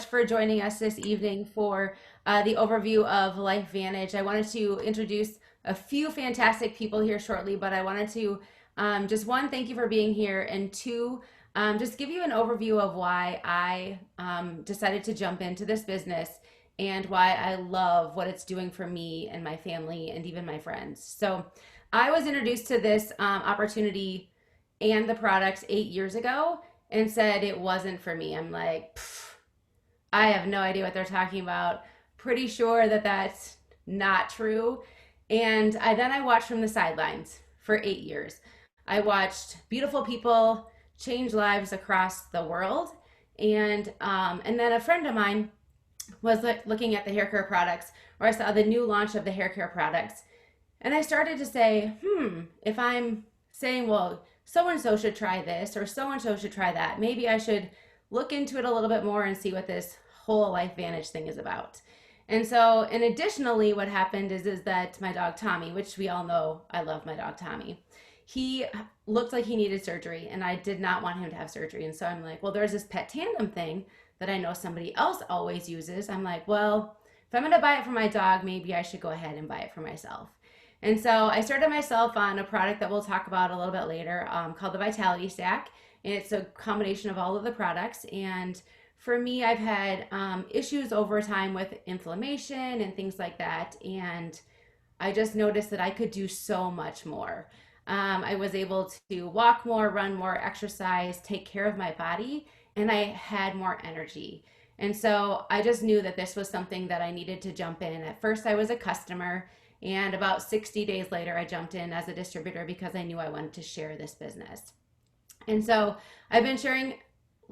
For joining us this evening for the overview of Life Vantage. I wanted to introduce a few fantastic people here shortly, but I wanted to just one, thank you for being here, and two, just give you an overview of why I decided to jump into this business and why I love what it's doing for me and my family and even my friends. So, I was introduced to this opportunity and the products 8 years ago and said it wasn't for me. I'm like, I have no idea what they're talking about. Pretty sure that that's not true. And then I watched from the sidelines for 8 years. I watched beautiful people change lives across the world. And then a friend of mine was looking at the hair care products, or I saw the new launch of the hair care products. And I started to say, if I'm saying, well, so and so should try this or so and so should try that, maybe I should look into it a little bit more and see what this whole Life Vantage thing is about. And so, and additionally, what happened is that my dog Tommy, which we all know I love my dog Tommy, he looked like he needed surgery, and I did not want him to have surgery. And so I'm like, well, there's this pet tandem thing that I know somebody else always uses. I'm like, well, if I'm going to buy it for my dog, maybe I should go ahead and buy it for myself. And so I started myself on a product that we'll talk about a little bit later called the Vitality Stack. And it's a combination of all of the products. And for me, I've had issues over time with inflammation and things like that. And I just noticed that I could do so much more. I was able to walk more, run more, exercise, take care of my body, and I had more energy. And so I just knew that this was something that I needed to jump in. At first, I was a customer, and about 60 days later, I jumped in as a distributor because I knew I wanted to share this business. And so I've been sharing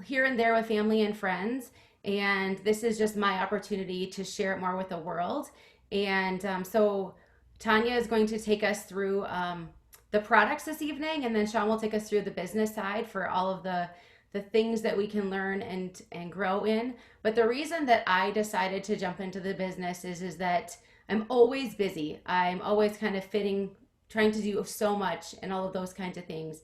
here and there with family and friends, and this is just my opportunity to share it more with the world. And so Tanya is going to take us through the products this evening, and then Shawn will take us through the business side for all of the things that we can learn and grow in. But the reason that I decided to jump into the business is that I'm always busy. I'm always kind of trying to do so much and all of those kinds of things.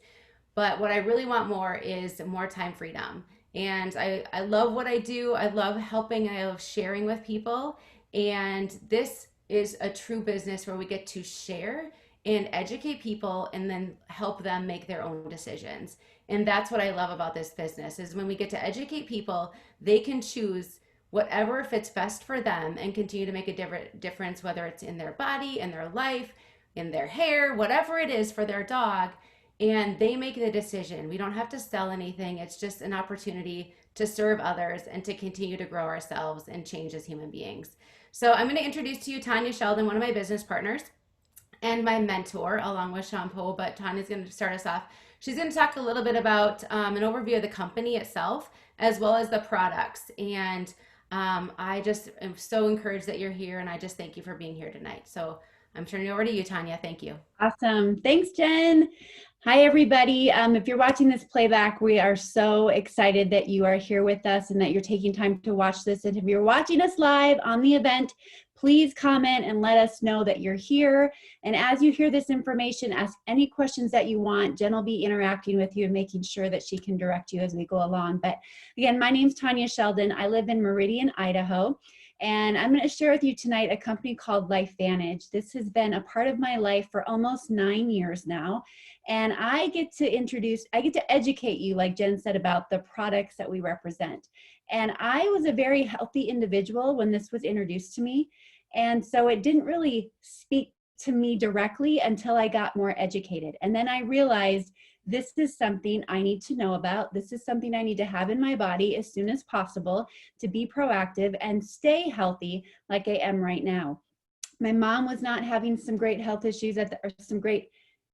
But what I really want more is more time freedom. And I love what I do. I love helping. I love sharing with people. And this is a true business where we get to share and educate people and then help them make their own decisions. And that's what I love about this business is when we get to educate people, they can choose whatever fits best for them and continue to make a difference, whether it's in their body, in their life, in their hair, whatever it is for their dog. And they make the decision. We don't have to sell anything. It's just an opportunity to serve others and to continue to grow ourselves and change as human beings. So I'm going to introduce to you Tanya Sheldon, one of my business partners and my mentor, along with Shawn. But Tanya's going to start us off. She's going to talk a little bit about an overview of the company itself, as well as the products. And I just am so encouraged that you're here, and I just thank you for being here tonight. So I'm turning it over to you, Tanya. Thank you. Awesome. Thanks, Jen. Hi, everybody. If you're watching this playback, we are so excited that you are here with us and that you're taking time to watch this. And if you're watching us live on the event, please comment and let us know that you're here. And as you hear this information, ask any questions that you want. Jen will be interacting with you and making sure that she can direct you as we go along. But again, my name's Tanya Sheldon. I live in Meridian, Idaho. And I'm going to share with you tonight a company called Life Vantage. This has been a part of my life for almost 9 years now. And I get to educate you, like Jen said, about the products that we represent. And I was a very healthy individual when this was introduced to me. And so it didn't really speak to me directly until I got more educated. And then I realized this is something I need to know about. This is something I need to have in my body as soon as possible to be proactive and stay healthy like I am right now. My mom was not having some great health issues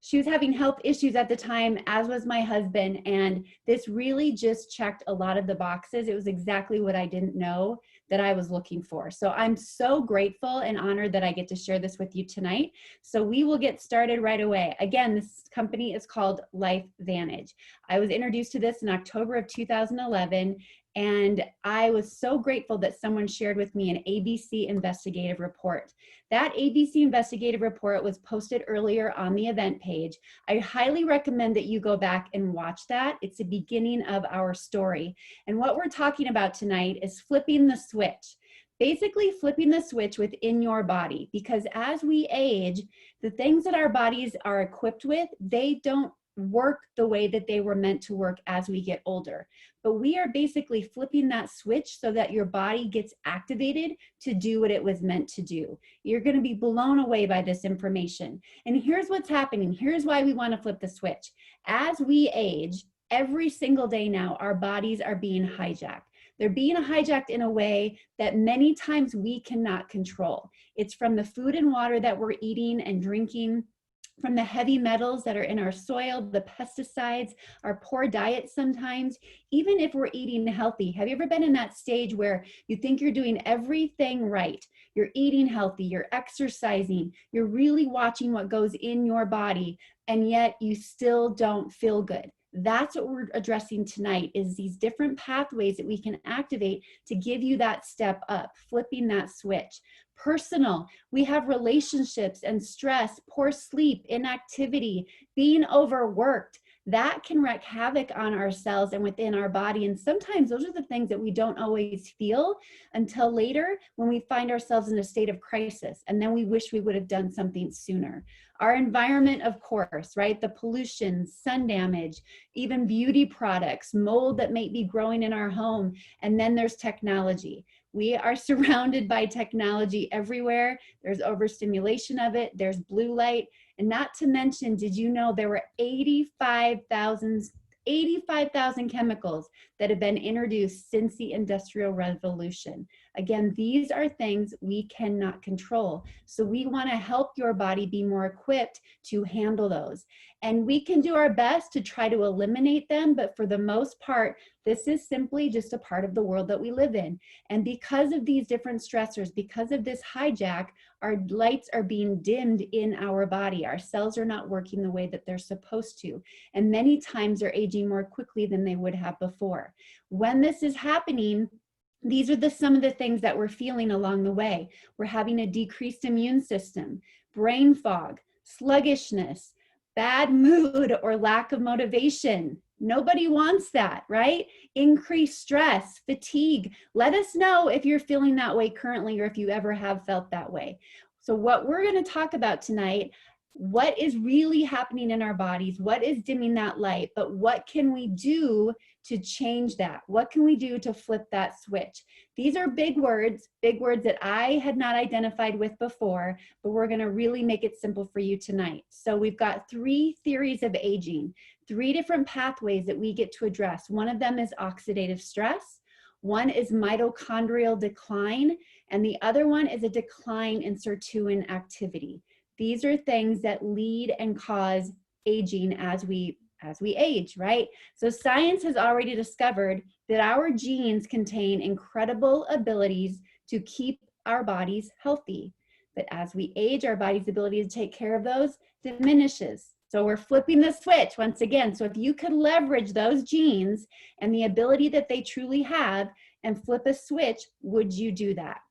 she was having health issues at the time, as was my husband. And this really just checked a lot of the boxes. It was exactly what I didn't know that I was looking for. So I'm so grateful and honored that I get to share this with you tonight. So we will get started right away. Again, this company is called Life Vantage. I was introduced to this in October of 2011. And I was so grateful that someone shared with me an ABC investigative report. That ABC investigative report was posted earlier on the event page. I highly recommend that you go back and watch that. It's the beginning of our story. And what we're talking about tonight is flipping the switch. Basically flipping the switch within your body, because as we age, the things that our bodies are equipped with, they don't work the way that they were meant to work as we get older. But we are basically flipping that switch so that your body gets activated to do what it was meant to do. You're going to be blown away by this information. And here's what's happening. Here's why we want to flip the switch. As we age, every single day now, our bodies are being hijacked. They're being hijacked in a way that many times we cannot control. It's from the food and water that we're eating and drinking, from the heavy metals that are in our soil, the pesticides, our poor diet sometimes, even if we're eating healthy. Have you ever been in that stage where you think you're doing everything right? You're eating healthy, you're exercising, you're really watching what goes in your body, and yet you still don't feel good. That's what we're addressing tonight, is these different pathways that we can activate to give you that step up, flipping that switch. Personal, we have relationships and stress, poor sleep, inactivity, being overworked. That can wreak havoc on ourselves and within our body. And sometimes those are the things that we don't always feel until later, when we find ourselves in a state of crisis. And then we wish we would have done something sooner. Our environment, of course, right? The pollution, sun damage, even beauty products, mold that may be growing in our home. And then there's technology. We are surrounded by technology everywhere. There's overstimulation of it. There's blue light. And not to mention, did you know there were 85,000 chemicals that have been introduced since the Industrial Revolution? Again, these are things we cannot control. So we want to help your body be more equipped to handle those. And we can do our best to try to eliminate them, but for the most part, this is simply just a part of the world that we live in. And because of these different stressors, because of this hijack, our lights are being dimmed in our body. Our cells are not working the way that they're supposed to. And many times they're aging more quickly than they would have before. When this is happening, these are some of the things that we're feeling along the way. We're having a decreased immune system, brain fog, sluggishness, bad mood or lack of motivation. Nobody wants that, right? Increased stress, fatigue. Let us know if you're feeling that way currently or if you ever have felt that way. So what we're going to talk about tonight, what is really happening in our bodies, what is dimming that light, but what can we do to change that? What can we do to flip that switch? These are big words that I had not identified with before, but we're going to really make it simple for you tonight. So we've got 3 theories of aging, 3 different pathways that we get to address. One of them is oxidative stress. One is mitochondrial decline, and the other one is a decline in sirtuin activity. These are things that lead and cause aging as we age, right? So science has already discovered that our genes contain incredible abilities to keep our bodies healthy. But as we age, our body's ability to take care of those diminishes. So we're flipping the switch once again. So if you could leverage those genes and the ability that they truly have and flip a switch, would you do that?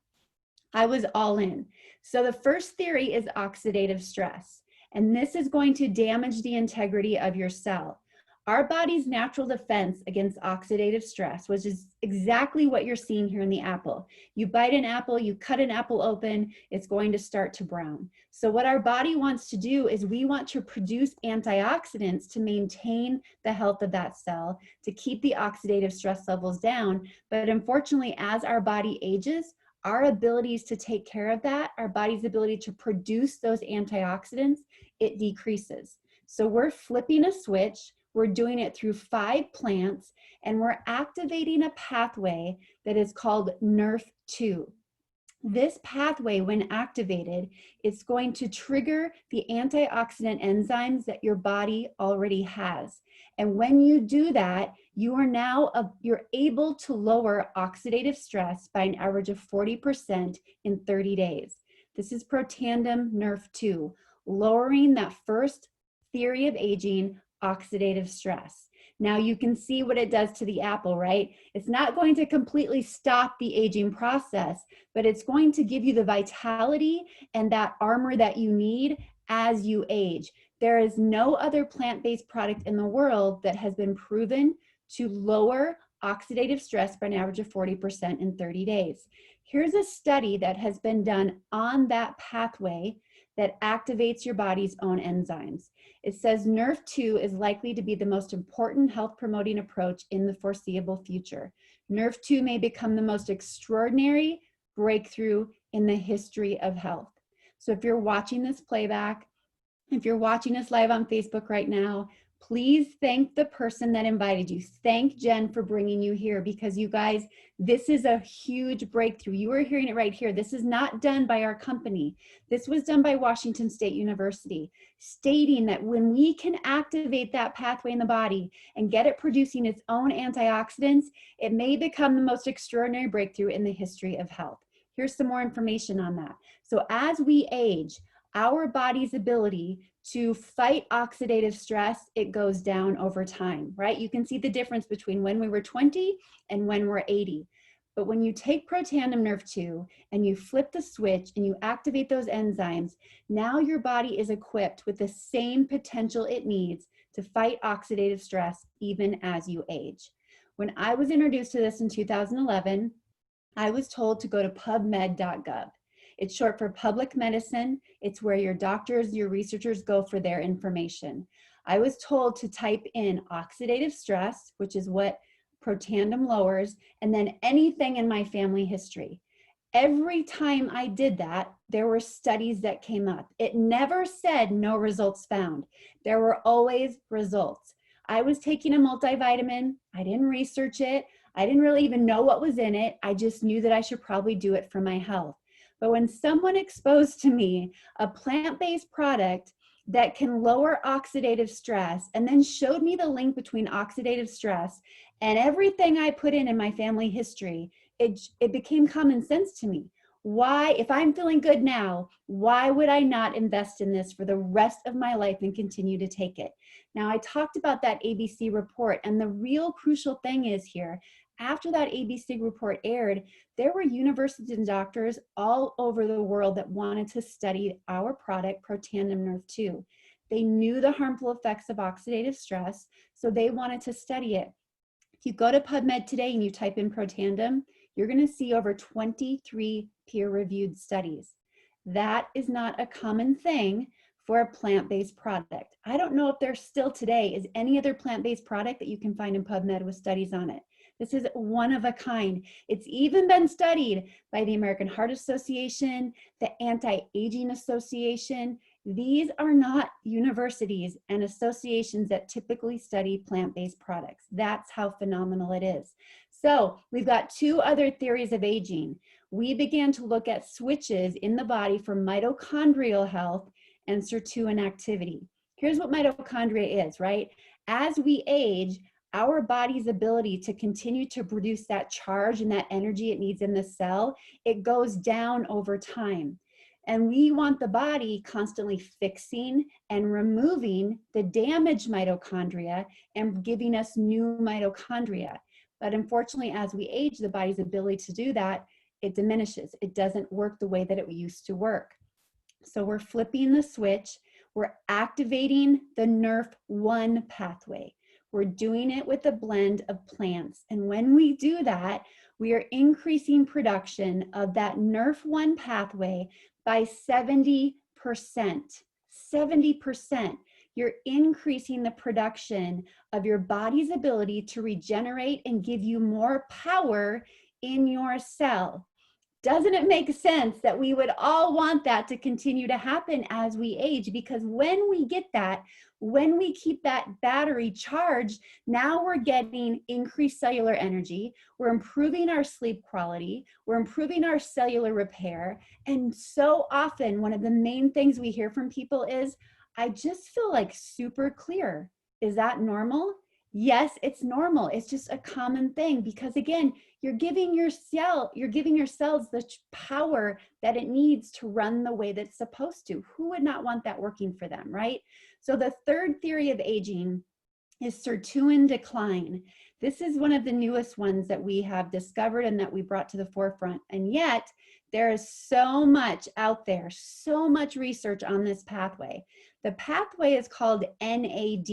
I was all in. So the first theory is oxidative stress, and this is going to damage the integrity of your cell. Our body's natural defense against oxidative stress, which is exactly what you're seeing here in the apple. You bite an apple, you cut an apple open, it's going to start to brown. So what our body wants to do is we want to produce antioxidants to maintain the health of that cell, to keep the oxidative stress levels down. But unfortunately, as our body ages, our abilities to take care of that, our body's ability to produce those antioxidants, it decreases. So we're flipping a switch. We're doing it through 5 plants, and we're activating a pathway that is called NRF2. This pathway, when activated, it's going to trigger the antioxidant enzymes that your body already has. And when you do that, you're able to lower oxidative stress by an average of 40% in 30 days. This is Protandim NRF2, lowering that first theory of aging, oxidative stress. Now you can see what it does to the apple, right? It's not going to completely stop the aging process, but it's going to give you the vitality and that armor that you need as you age. There is no other plant-based product in the world that has been proven to lower oxidative stress by an average of 40% in 30 days. Here's a study that has been done on that pathway that activates your body's own enzymes. It says NRF2 is likely to be the most important health promoting approach in the foreseeable future. NRF2 may become the most extraordinary breakthrough in the history of health. So if you're watching this playback, if you're watching us live on Facebook right now, please thank the person that invited you. Thank Jen for bringing you here, because you guys, this is a huge breakthrough. You are hearing it right here. This is not done by our company. This was done by Washington State University, stating that when we can activate that pathway in the body and get it producing its own antioxidants, it may become the most extraordinary breakthrough in the history of health. Here's some more information on that. So as we age, our body's ability to fight oxidative stress, it goes down over time, right? You can see the difference between when we were 20 and when we're 80. But when you take Protandim Nerve 2 and you flip the switch and you activate those enzymes, now your body is equipped with the same potential it needs to fight oxidative stress even as you age. When I was introduced to this in 2011, I was told to go to pubmed.gov. It's short for public medicine. It's where your doctors, your researchers go for their information. I was told to type in oxidative stress, which is what Protandim lowers, and then anything in my family history. Every time I did that, there were studies that came up. It never said no results found. There were always results. I was taking a multivitamin. I didn't research it. I didn't really even know what was in it. I just knew that I should probably do it for my health. But when someone exposed to me a plant-based product that can lower oxidative stress and then showed me the link between oxidative stress and everything I put in my family history, it became common sense to me. Why, if I'm feeling good now, why would I not invest in this for the rest of my life and continue to take it? Now, I talked about that ABC report, and the real crucial thing is here, after that ABC report aired, there were universities and doctors all over the world that wanted to study our product, Protandim Nerve 2. They knew the harmful effects of oxidative stress, so they wanted to study it. If you go to PubMed today and you type in Protandim, you're going to see over 23 peer-reviewed studies. That is not a common thing for a plant-based product. I don't know if there still today is any other plant-based product that you can find in PubMed with studies on it. This is one of a kind. It's even been studied by the American Heart Association, the Anti-Aging Association. These are not universities and associations that typically study plant-based products. That's how phenomenal it is. So we've got two other theories of aging. We began to look at switches in the body for mitochondrial health and sirtuin activity. Here's what mitochondria is, right? As we age, our body's ability to continue to produce that charge and that energy it needs in the cell, it goes down over time. And we want the body constantly fixing and removing the damaged mitochondria and giving us new mitochondria. But unfortunately, as we age, the body's ability to do that, it diminishes. It doesn't work the way that it used to work. So we're flipping the switch. We're activating the NRF1 pathway. We're doing it with a blend of plants. And when we do that, we are increasing production of that NRF1 pathway by 70%. 70%. You're increasing the production of your body's ability to regenerate and give you more power in your cell. Doesn't it make sense that we would all want that to continue to happen as we age? Because when we get that, when we keep that battery charged, now we're getting increased cellular energy, we're improving our sleep quality, we're improving our cellular repair. And so often, one of the main things we hear from people is, I just feel like super clear. Is that normal? Yes, it's normal. It's just a common thing because again, you're giving your cells the power that it needs to run the way that it's supposed to. Who would not want that working for them, right? So the third theory of aging is sirtuin decline. This is one of the newest ones that we have discovered and that we brought to the forefront. And yet, there is so much out there, so much research on this pathway. The pathway is called NAD.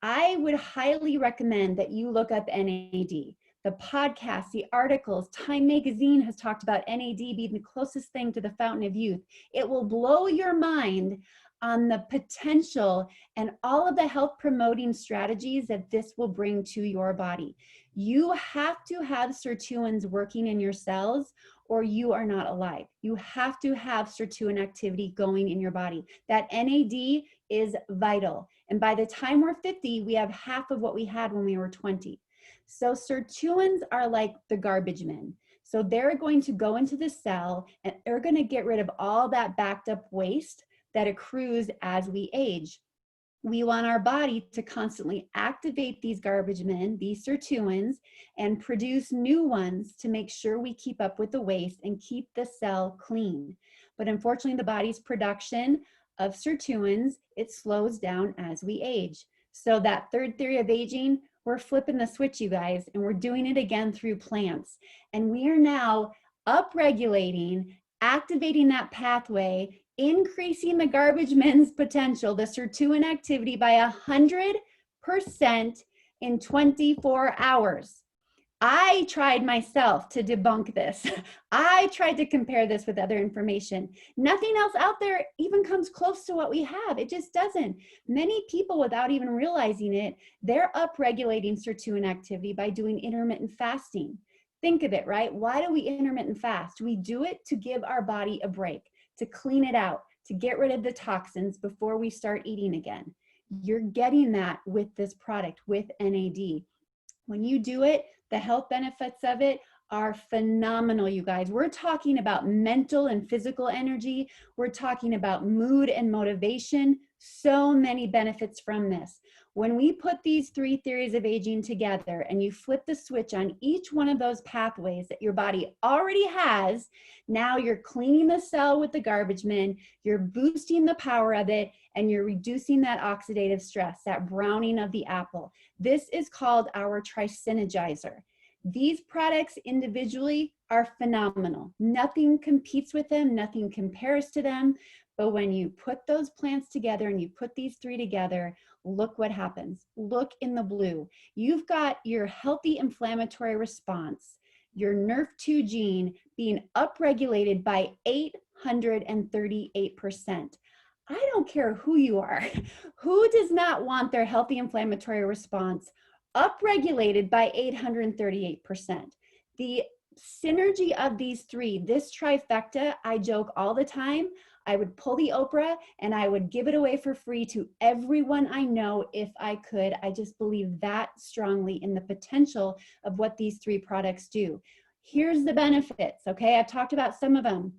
I would highly recommend that you look up NAD. The podcasts, the articles, Time Magazine has talked about NAD being the closest thing to the fountain of youth. It will blow your mind on the potential and all of the health promoting strategies that this will bring to your body. You have to have sirtuins working in your cells or you are not alive. You have to have sirtuin activity going in your body. That NAD is vital. And by the time we're 50, we have half of what we had when we were 20. So sirtuins are like the garbage men. So they're going to go into the cell and they're going to get rid of all that backed up waste that accrues as we age. We want our body to constantly activate these garbage men, these sirtuins, and produce new ones to make sure we keep up with the waste and keep the cell clean. But unfortunately, the body's production of sirtuins, it slows down as we age. So that third theory of aging, we're flipping the switch, you guys, and we're doing it again through plants. And we are now upregulating, activating that pathway, increasing the garbage men's potential, the sirtuin activity by 100% in 24 hours. I tried myself to debunk this. I tried to compare this with other information. Nothing else out there even comes close to what we have. It just doesn't. Many people, without even realizing it, they're upregulating sirtuin activity by doing intermittent fasting. Think of it, right? Why do we intermittent fast? We do it to give our body a break, to clean it out, to get rid of the toxins before we start eating again. You're getting that with this product, with NAD. When you do it, the health benefits of it are phenomenal, you guys. We're talking about mental and physical energy. We're talking about mood and motivation. So many benefits from this. When we put these three theories of aging together and you flip the switch on each one of those pathways that your body already has, now you're cleaning the cell with the garbage men, you're boosting the power of it, and you're reducing that oxidative stress, that browning of the apple. This is called our trisynergizer. These products individually are phenomenal. Nothing competes with them, nothing compares to them. But when you put those plants together and you put these three together, look what happens. Look in the blue. You've got your healthy inflammatory response, your NRF2 gene being upregulated by 838%. I don't care who you are. Who does not want their healthy inflammatory response upregulated by 838%? The synergy of these three, this trifecta, I joke all the time. I would pull the Oprah and I would give it away for free to everyone I know if I could. I just believe that strongly in the potential of what these three products do. Here's the benefits, okay? I've talked about some of them.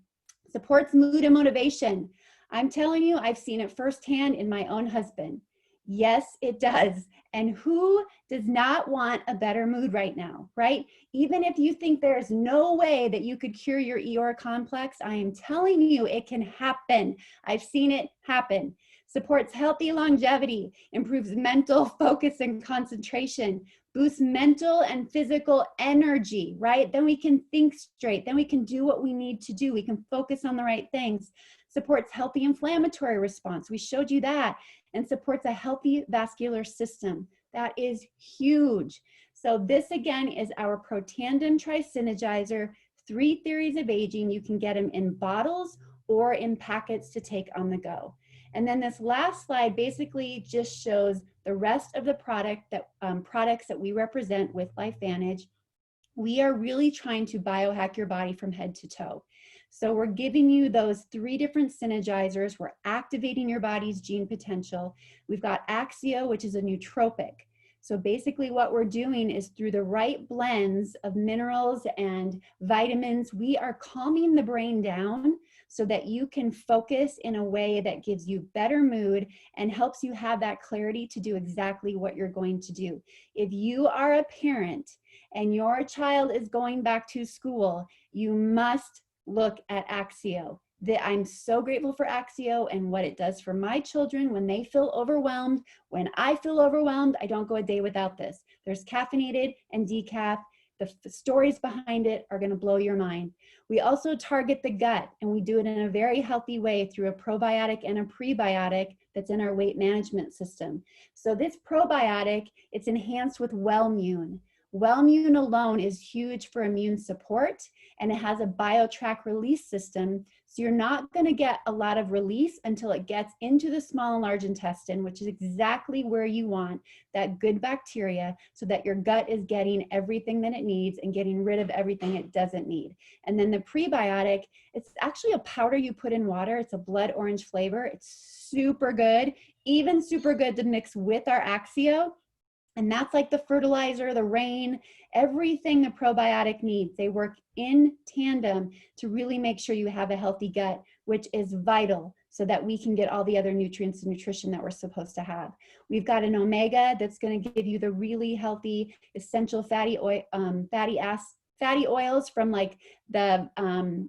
Supports mood and motivation. I'm telling you, I've seen it firsthand in my own husband. Yes, it does. And who does not want a better mood right now, right? Even if you think there's no way that you could cure your Eeyore complex, I am telling you it can happen. I've seen it happen. Supports healthy longevity, improves mental focus and concentration, boosts mental and physical energy, right? Then we can think straight. Then we can do what we need to do. We can focus on the right things. Supports healthy inflammatory response. We showed you that. And supports a healthy vascular system. That is huge. So this again is our Protandim Trisynergizer, 3 theories of aging. You can get them in bottles or in packets to take on the go. And then this last slide basically just shows the rest of the products that we represent with LifeVantage. We are really trying to biohack your body from head to toe. So we're giving you those 3 different synergizers. We're activating your body's gene potential. We've got Axio, which is a nootropic. So basically what we're doing is through the right blends of minerals and vitamins, we are calming the brain down so that you can focus in a way that gives you better mood and helps you have that clarity to do exactly what you're going to do. If you are a parent and your child is going back to school, you must look at Axio. I'm so grateful for Axio and what it does for my children when they feel overwhelmed. When I feel overwhelmed, I don't go a day without this. There's caffeinated and decaf. The stories behind it are going to blow your mind. We also target the gut, and we do it in a very healthy way through a probiotic and a prebiotic that's in our weight management system. So this probiotic, it's enhanced with Wellmune. Wellmune alone is huge for immune support, and it has a BioTrack release system. So you're not going to get a lot of release until it gets into the small and large intestine, which is exactly where you want that good bacteria, so that your gut is getting everything that it needs and getting rid of everything it doesn't need. And then the prebiotic, it's actually a powder you put in water. It's a blood orange flavor. It's super good, even super good to mix with our Axio. And that's like the fertilizer, the rain, everything the probiotic needs. They work in tandem to really make sure you have a healthy gut, which is vital so that we can get all the other nutrients and nutrition that we're supposed to have. We've got an omega that's going to give you the really healthy essential fatty oils from like the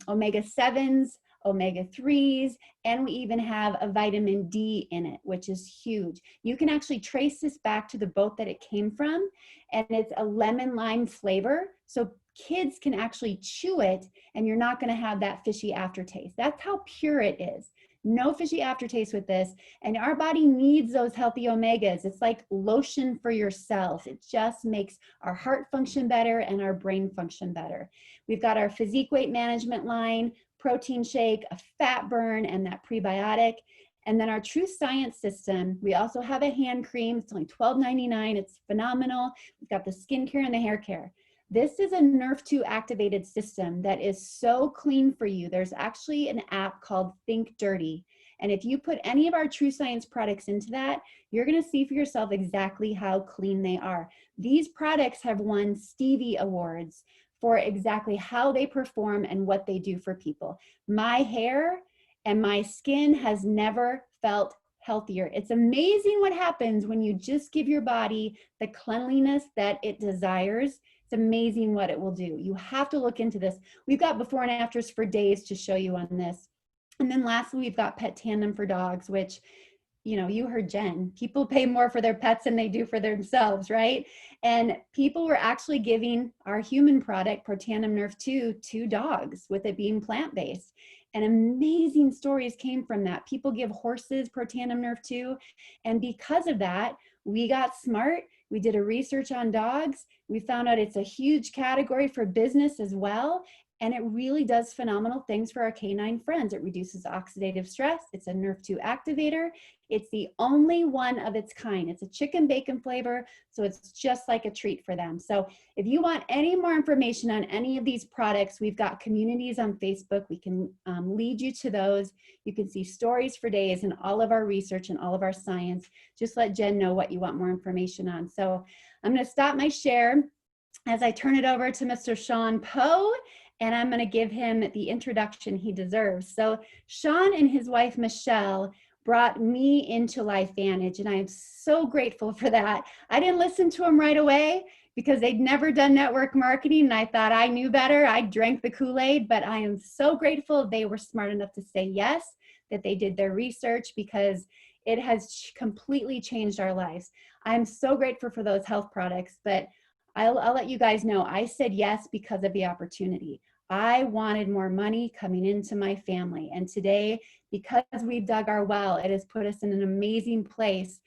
omega 7s, omega 3s, and we even have a vitamin D in it, which is huge. You can actually trace this back to the boat that it came from, and it's a lemon lime flavor. So kids can actually chew it, and you're not going to have that fishy aftertaste. That's how pure it is. No fishy aftertaste with this. And our body needs those healthy omegas. It's like lotion for your cells. It just makes our heart function better and our brain function better. We've got our physique weight management line, protein shake, a fat burn, and that prebiotic. And then our True Science system, we also have a hand cream. It's only $12.99. It's phenomenal. We've got the skincare and the hair care. This is a Nerve2 activated system that is so clean for you. There's actually an app called Think Dirty. And if you put any of our True Science products into that, you're going to see for yourself exactly how clean they are. These products have won Stevie Awards for exactly how they perform and what they do for people. My hair and my skin has never felt healthier. It's amazing what happens when you just give your body the cleanliness that it desires. It's amazing what it will do. You have to look into this. We've got before and afters for days to show you on this. And then lastly, we've got Pet Tandem for dogs, which, you know, you heard Jen, people pay more for their pets than they do for themselves, right? And people were actually giving our human product, Protandim Nerve 2, to dogs, with it being plant-based. And amazing stories came from that. People give horses Protandim Nerve 2. And because of that, we got smart. We did a research on dogs. We found out it's a huge category for business as well. And it really does phenomenal things for our canine friends. It reduces oxidative stress. It's a Nerve 2 activator. It's the only one of its kind. It's a chicken bacon flavor, so it's just like a treat for them. So if you want any more information on any of these products, we've got communities on Facebook. We can lead you to those. You can see stories for days and all of our research and all of our science. Just let Jen know what you want more information on. So I'm going to stop my share as I turn it over to Mr. Shawn Poe, and I'm going to give him the introduction he deserves. So Shawn and his wife, Michelle, brought me into LifeVantage, and I am so grateful for that. I didn't listen to them right away because they'd never done network marketing, and I thought I knew better. I drank the Kool-Aid, but I am so grateful they were smart enough to say yes, that they did their research, because it has completely changed our lives. I'm so grateful for those health products, but I'll let you guys know, I said yes because of the opportunity. I wanted more money coming into my family. And today, because we've dug our well, it has put us in an amazing place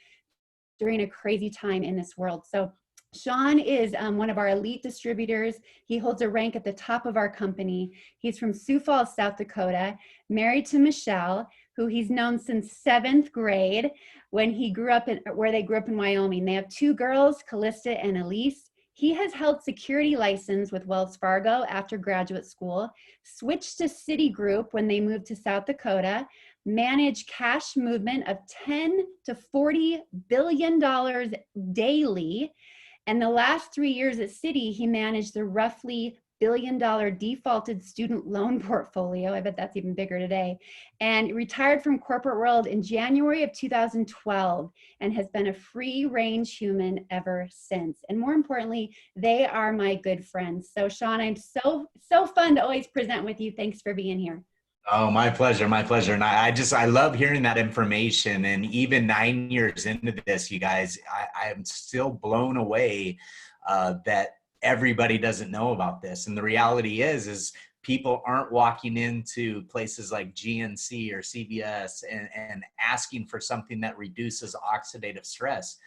during a crazy time in this world. So Shawn is one of our elite distributors. He holds a rank at the top of our company. He's from Sioux Falls, South Dakota, married to Michelle, who he's known since 7th grade when he grew up where they grew up in Wyoming. They have 2 girls, Callista and Elise. He has held security license with Wells Fargo after graduate school, switched to Citigroup when they moved to South Dakota, managed cash movement of $10 to $40 billion daily. And the last 3 years at Citi, he managed the roughly billion-dollar defaulted student loan portfolio. I bet that's even bigger today. And retired from corporate world in January of 2012 and has been a free-range human ever since. And more importantly, they are my good friends. So Shawn, I'm so fun to always present with you. Thanks for being here. Oh, my pleasure, my pleasure. And I love hearing that information. And even 9 years into this, you guys, I'm still blown away that everybody doesn't know about this. And the reality is people aren't walking into places like GNC or CVS and asking for something that reduces oxidative stress.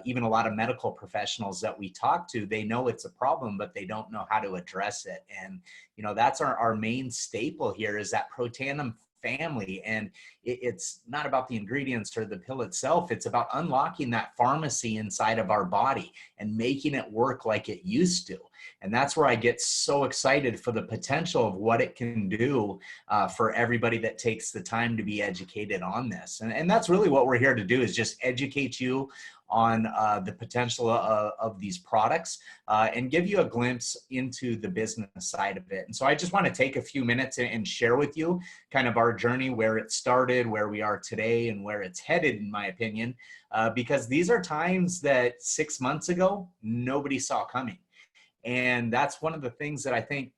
Even a lot of medical professionals that we talk to, they know it's a problem, but they don't know how to address it. And that's our main staple here is that protanum family. And it's not about the ingredients or the pill itself. It's about unlocking that pharmacy inside of our body and making it work like it used to. And that's where I get so excited for the potential of what it can do for everybody that takes the time to be educated on this. And that's really what we're here to do, is just educate you on the potential of these products and give you a glimpse into the business side of it. And so I just want to take a few minutes and share with you kind of our journey, where it started, where we are today, and where it's headed, in my opinion, because these are times that 6 months ago, nobody saw coming. And that's one of the things that I think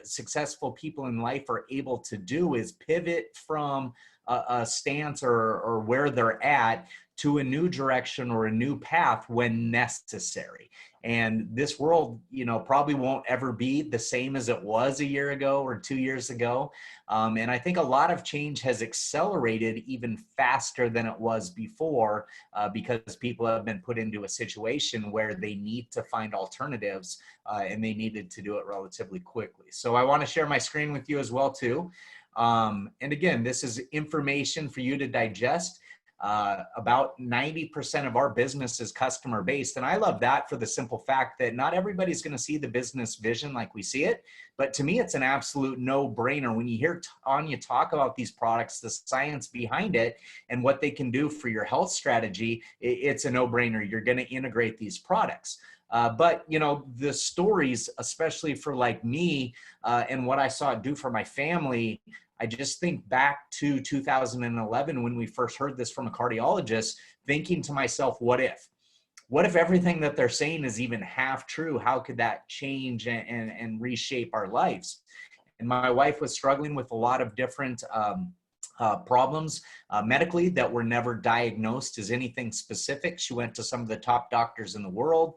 successful people in life are able to do, is pivot from a stance or where they're at to a new direction or a new path when necessary. And this world, probably won't ever be the same as it was a year ago or 2 years ago. And I think a lot of change has accelerated even faster than it was before because people have been put into a situation where they need to find alternatives and they needed to do it relatively quickly. So I want to share my screen with you as well too. And again, this is information for you to digest. About 90% of our business is customer based. And I love that for the simple fact that not everybody's going to see the business vision like we see it. But to me, it's an absolute no brainer. When you hear Tanya talk about these products, the science behind it, and what they can do for your health strategy, it's a no brainer. You're going to integrate these products. But the stories, especially for like me and what I saw it do for my family, I just think back to 2011 when we first heard this from a cardiologist, thinking to myself, what if? What if everything that they're saying is even half true? How could that change and reshape our lives? And my wife was struggling with a lot of different problems medically that were never diagnosed as anything specific. She went to some of the top doctors in the world.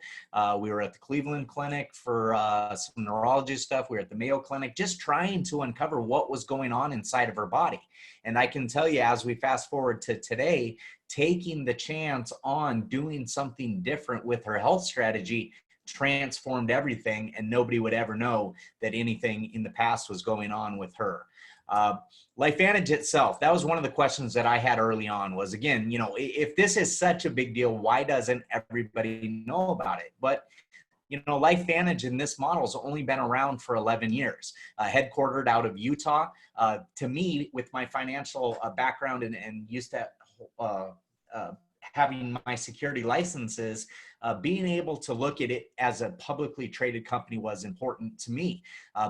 We were at the Cleveland Clinic for some neurology stuff. We were at the Mayo Clinic, just trying to uncover what was going on inside of her body. And I can tell you, as we fast forward to today, taking the chance on doing something different with her health strategy transformed everything, and nobody would ever know that anything in the past was going on with her. LifeVantage itself, that was one of the questions that I had early on was, again, if this is such a big deal, why doesn't everybody know about it? But LifeVantage in this model has only been around for 11 years, headquartered out of Utah. To me, with my financial background and used to having my security licenses, being able to look at it as a publicly traded company was important to me.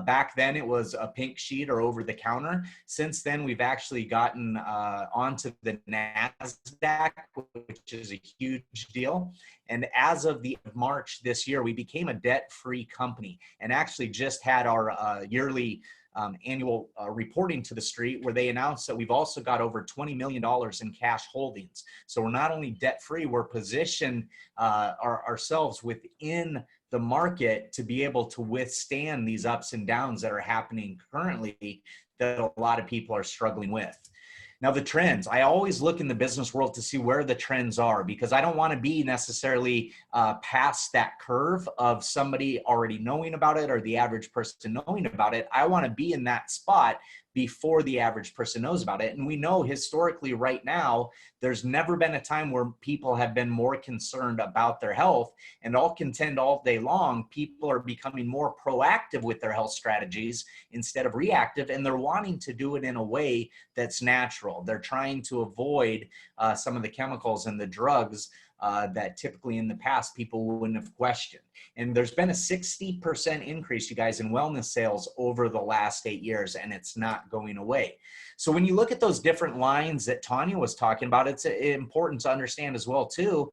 Back then, it was a pink sheet or over the counter. Since then, we've actually gotten onto the NASDAQ, which is a huge deal. And as of the March this year, we became a debt-free company and actually just had our yearly annual reporting to the street, where they announced that we've also got over $20 million in cash holdings. So we're not only debt free, we're positioned ourselves within the market to be able to withstand these ups and downs that are happening currently that a lot of people are struggling with. Now, the trends, I always look in the business world to see where the trends are, because I don't want to be necessarily past that curve of somebody already knowing about it or the average person knowing about it. I want to be in that spot before the average person knows about it. And we know historically right now, there's never been a time where people have been more concerned about their health. And I'll contend all day long, people are becoming more proactive with their health strategies instead of reactive. And they're wanting to do it in a way that's natural. They're trying to avoid some of the chemicals and the drugs that typically in the past people wouldn't have questioned. And there's been a 60% increase, you guys, in wellness sales over the last 8 years, and it's not going away. So when you look at those different lines that Tanya was talking about, it's important to understand as well too,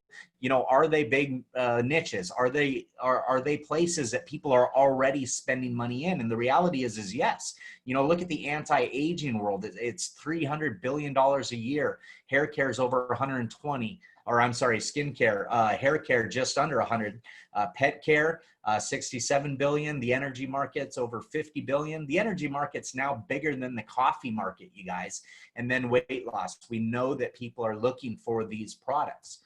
are they big niches? Are they places that people are already spending money in? And the reality is yes. Look at the anti-aging world. It's $300 billion a year. Hair care is over 120. Or I'm sorry, skincare, hair care just under 100, pet care, 67 billion. The energy market's over 50 billion. The energy market's now bigger than the coffee market, you guys. And then weight loss. We know that people are looking for these products.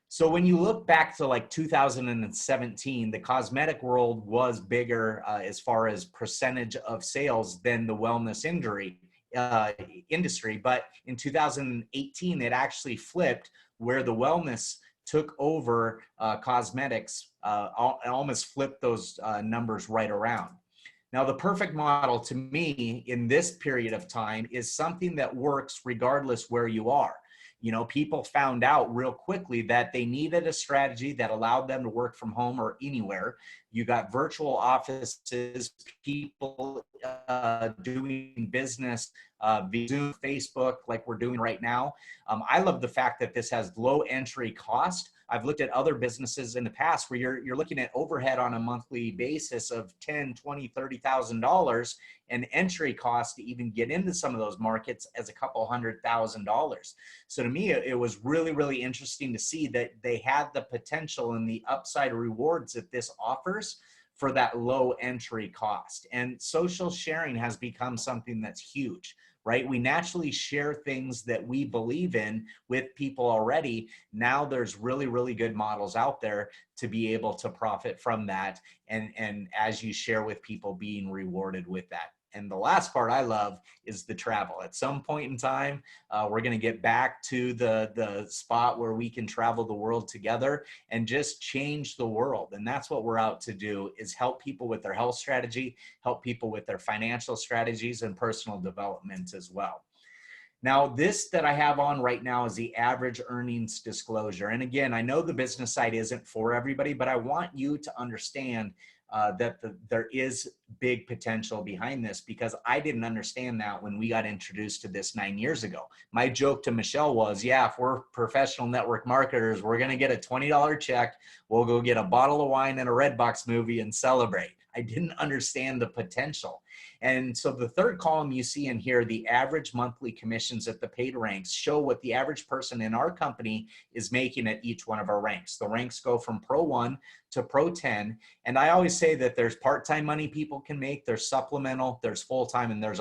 So when you look back to like 2017, the cosmetic world was bigger as far as percentage of sales than the wellness industry. But in 2018, it actually flipped, where the wellness took over cosmetics, almost flipped those numbers right around. Now, the perfect model to me in this period of time is something that works regardless where you are. People found out real quickly that they needed a strategy that allowed them to work from home or anywhere. You got virtual offices, people doing business via Zoom, Facebook, like we're doing right now. I love the fact that this has low entry cost. I've looked at other businesses in the past where you're looking at overhead on a monthly basis of $10, $20, $30,000, and entry cost to even get into some of those markets as a couple $100,000. So to me, it was really, really interesting to see that they had the potential and the upside rewards that this offers for that low entry cost. And social sharing has become something that's huge, right? We naturally share things that we believe in with people already. Now there's really, really good models out there to be able to profit from that. And as you share with people, being rewarded with that. And the last part I love is the travel. At some point in time, we're going to get back to the spot where we can travel the world together and just change the world. And that's what we're out to do, is help people with their health strategy, help people with their financial strategies and personal development as well. Now, this that I have on right now is the average earnings disclosure. And again, I know the business side isn't for everybody, but I want you to understand that there is big potential behind this, because I didn't understand that when we got introduced to this 9 years ago. My joke to Michelle was, yeah, if we're professional network marketers, we're going to get a $20 check. We'll go get a bottle of wine and a Redbox movie and celebrate. I didn't understand the potential. And so the third column you see in here, the average monthly commissions at the paid ranks, show what the average person in our company is making at each one of our ranks. The ranks go from Pro 1 to Pro 10. And I always say that there's part-time money people can make, there's supplemental, there's full-time, and there's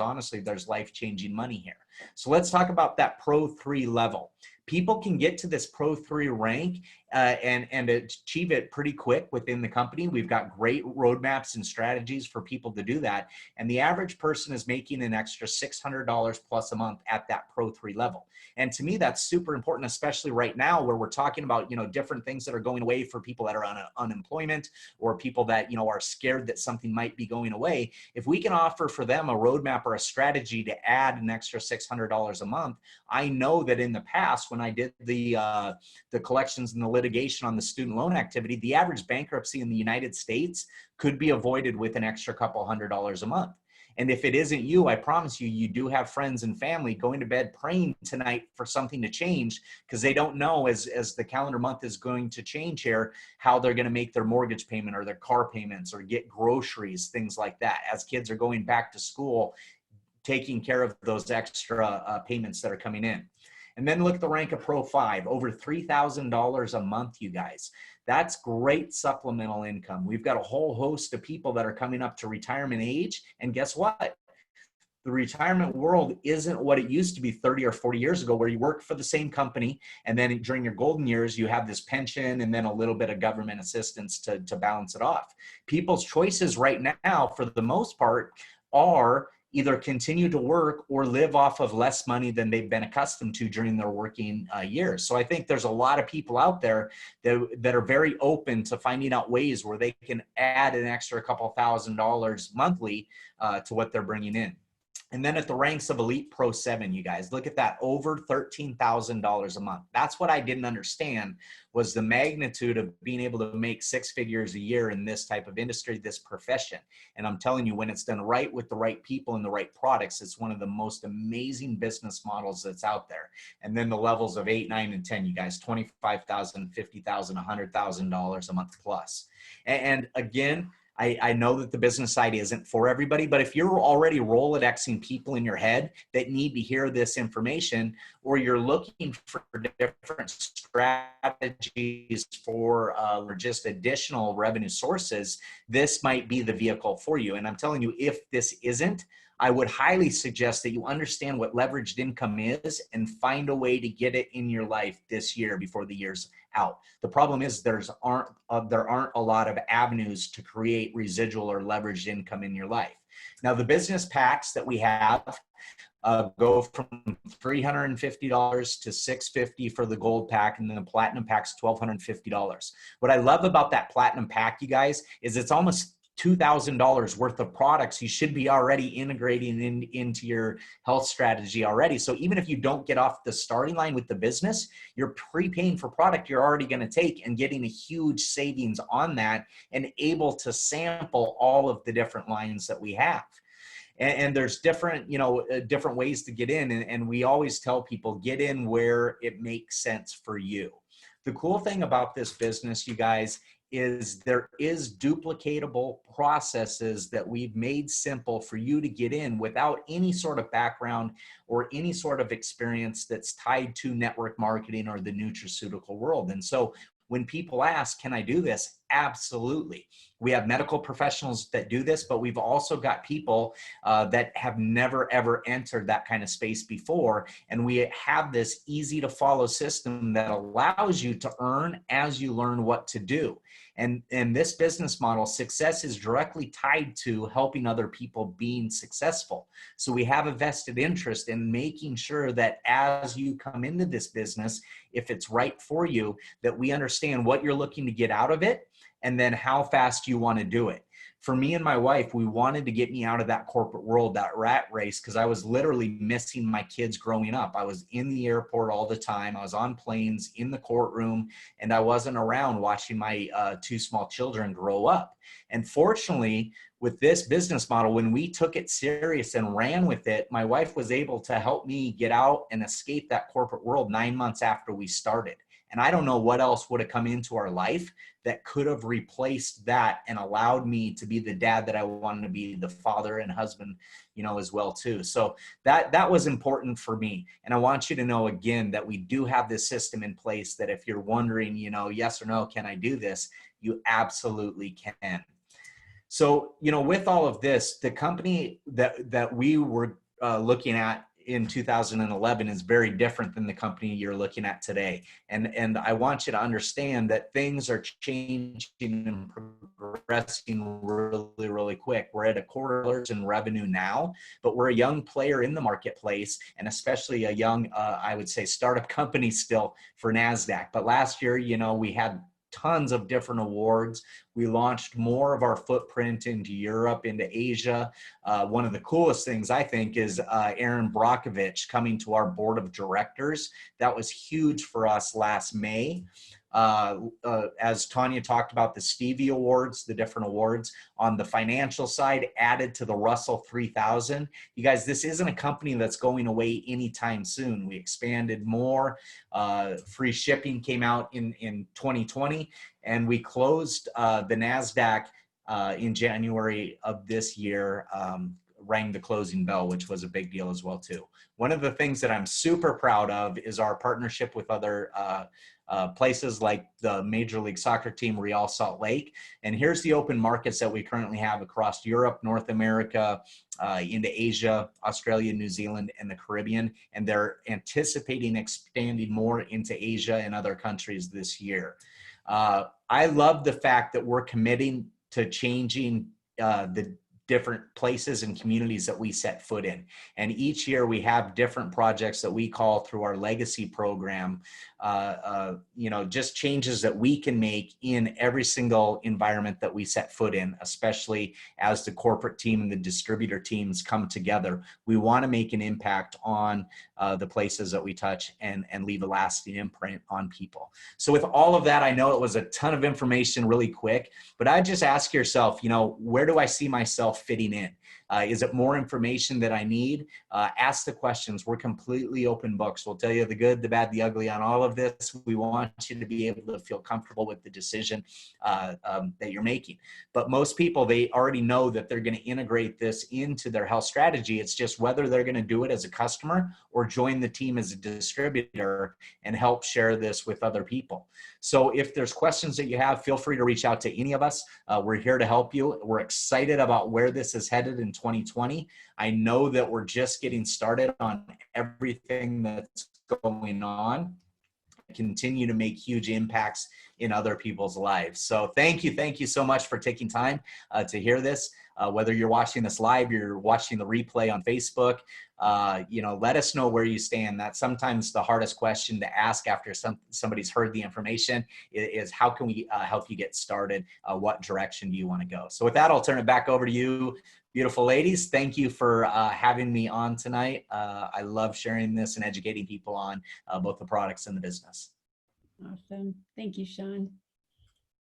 life-changing money here. So let's talk about that Pro 3 level. People can get to this Pro 3 rank and achieve it pretty quick within the company. We've got great roadmaps and strategies for people to do that. And the average person is making an extra $600 plus a month at that Pro 3 level. And to me, that's super important, especially right now where we're talking about, different things that are going away for people that are on unemployment, or people that, are scared that something might be going away. If we can offer for them a roadmap or a strategy to add an extra $600 a month, I know that in the past, when I did the collections and the litigation on the student loan activity, the average bankruptcy in the United States could be avoided with an extra couple $100 a month. And if it isn't you, I promise you, you do have friends and family going to bed praying tonight for something to change, because they don't know as the calendar month is going to change here, how they're going to make their mortgage payment or their car payments or get groceries, things like that. As kids are going back to school, taking care of those extra payments that are coming in. And then look at the rank of Pro 5, over $3,000 a month, you guys. That's great supplemental income. We've got a whole host of people that are coming up to retirement age. And guess what? The retirement world isn't what it used to be 30 or 40 years ago, where you work for the same company, and then during your golden years, you have this pension and then a little bit of government assistance to balance it off. People's choices right now, for the most part, are either continue to work or live off of less money than they've been accustomed to during their working years. So I think there's a lot of people out there that are very open to finding out ways where they can add an extra couple $1,000s monthly to what they're bringing in. And then at the ranks of Elite Pro 7, you guys, look at that, over $13,000 a month. That's what I didn't understand, was the magnitude of being able to make six figures a year in this type of industry, this profession. And I'm telling you, when it's done right with the right people and the right products, it's one of the most amazing business models that's out there. And then the levels of 8, 9, and 10, you guys, $25,000, $50,000, $100,000 a month plus. And again, I know that the business side isn't for everybody, but if you're already Rolodexing people in your head that need to hear this information, or you're looking for different strategies for or just additional revenue sources, this might be the vehicle for you. And I'm telling you, if this isn't, I would highly suggest that you understand what leveraged income is and find a way to get it in your life this year before the year's out. The problem is there aren't a lot of avenues to create residual or leveraged income in your life. Now, the business packs that we have go from $350 to $650 for the gold pack, and then the platinum pack's $1,250. What I love about that platinum pack, you guys, is it's almost $2,000 worth of products you should be already integrating into your health strategy already. So even if you don't get off the starting line with the business, you're prepaying for product you're already going to take and getting a huge savings on that, and able to sample all of the different lines that we have. And there's different, different ways to get in. And we always tell people, get in where it makes sense for you. The cool thing about this business, you guys, is there is duplicatable processes that we've made simple for you to get in without any sort of background or any sort of experience that's tied to network marketing or the nutraceutical world. And so when people ask, can I do this? Absolutely. We have medical professionals that do this, but we've also got people that have never, ever entered that kind of space before. And we have this easy to follow system that allows you to earn as you learn what to do. And this business model, success is directly tied to helping other people being successful. So we have a vested interest in making sure that as you come into this business, if it's right for you, that we understand what you're looking to get out of it, and then how fast you want to do it. For me and my wife, we wanted to get me out of that corporate world, that rat race, because I was literally missing my kids growing up. I was in the airport all the time. I was on planes, in the courtroom, and I wasn't around watching my two small children grow up. And fortunately, with this business model, when we took it serious and ran with it, my wife was able to help me get out and escape that corporate world 9 months after we started. And I don't know what else would have come into our life that could have replaced that and allowed me to be the dad that I wanted to be, the father and husband, as well too. So that was important for me. And I want you to know again that we do have this system in place that if you're wondering, yes or no, can I do this? You absolutely can. So, with all of this, the company that we were looking at in 2011 is very different than the company you're looking at today. And I want you to understand that things are changing and progressing really, really quick. We're at $250 million in revenue now, but we're a young player in the marketplace, and especially a young, I would say, startup company still for NASDAQ. But last year, we had tons of different awards. We launched more of our footprint into Europe, into Asia. One of the coolest things, I think, is Aaron Brockovich coming to our board of directors. That was huge for us last May. As Tanya talked about the Stevie Awards, the different awards on the financial side added to the Russell 3000. You guys, this isn't a company that's going away anytime soon. We expanded more. Free shipping came out in 2020, and we closed the NASDAQ in January of this year, rang the closing bell, which was a big deal as well too. One of the things that I'm super proud of is our partnership with other places like the Major League Soccer team, Real Salt Lake. And here's the open markets that we currently have across Europe, North America, into Asia, Australia, New Zealand, and the Caribbean. And they're anticipating expanding more into Asia and other countries this year. I love the fact that we're committing to changing the different places and communities that we set foot in. And each year we have different projects that we call through our legacy program just changes that we can make in every single environment that we set foot in, especially as the corporate team and the distributor teams come together. We want to make an impact on the places that we touch and leave a lasting imprint on people. So with all of that, I know it was a ton of information really quick, but I just ask yourself, where do I see myself fitting in? Is it more information that I need? Ask the questions. We're completely open books. We'll tell you the good, the bad, the ugly on all of this. We want you to be able to feel comfortable with the decision that you're making. But most people, they already know that they're going to integrate this into their health strategy. It's just whether they're going to do it as a customer or join the team as a distributor and help share this with other people. So if there's questions that you have, feel free to reach out to any of us. We're here to help you. We're excited about where this is headed in 2020. I know that we're just getting started on everything that's going on. Continue to make huge impacts in other people's lives. So thank you so much for taking time to hear this. Whether you're watching this live, you're watching the replay on Facebook, let us know where you stand. That's sometimes the hardest question to ask after somebody's heard the information is how can we help you get started? What direction do you want to go? So with that, I'll turn it back over to you, beautiful ladies. Thank you for having me on tonight. I love sharing this and educating people on both the products and the business. Awesome. Thank you, Shawn.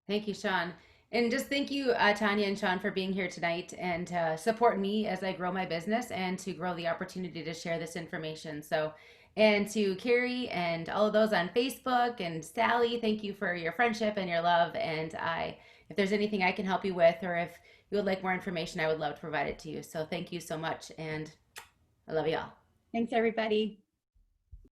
Thank you, Shawn. And just thank you, Tanya and Shawn, for being here tonight and support me as I grow my business and to grow the opportunity to share this information. So, and to Carrie and all of those on Facebook and Sally, thank you for your friendship and your love. And if there's anything I can help you with, or if you would like more information, I would love to provide it to you. So thank you so much. And I love you all. Thanks, everybody.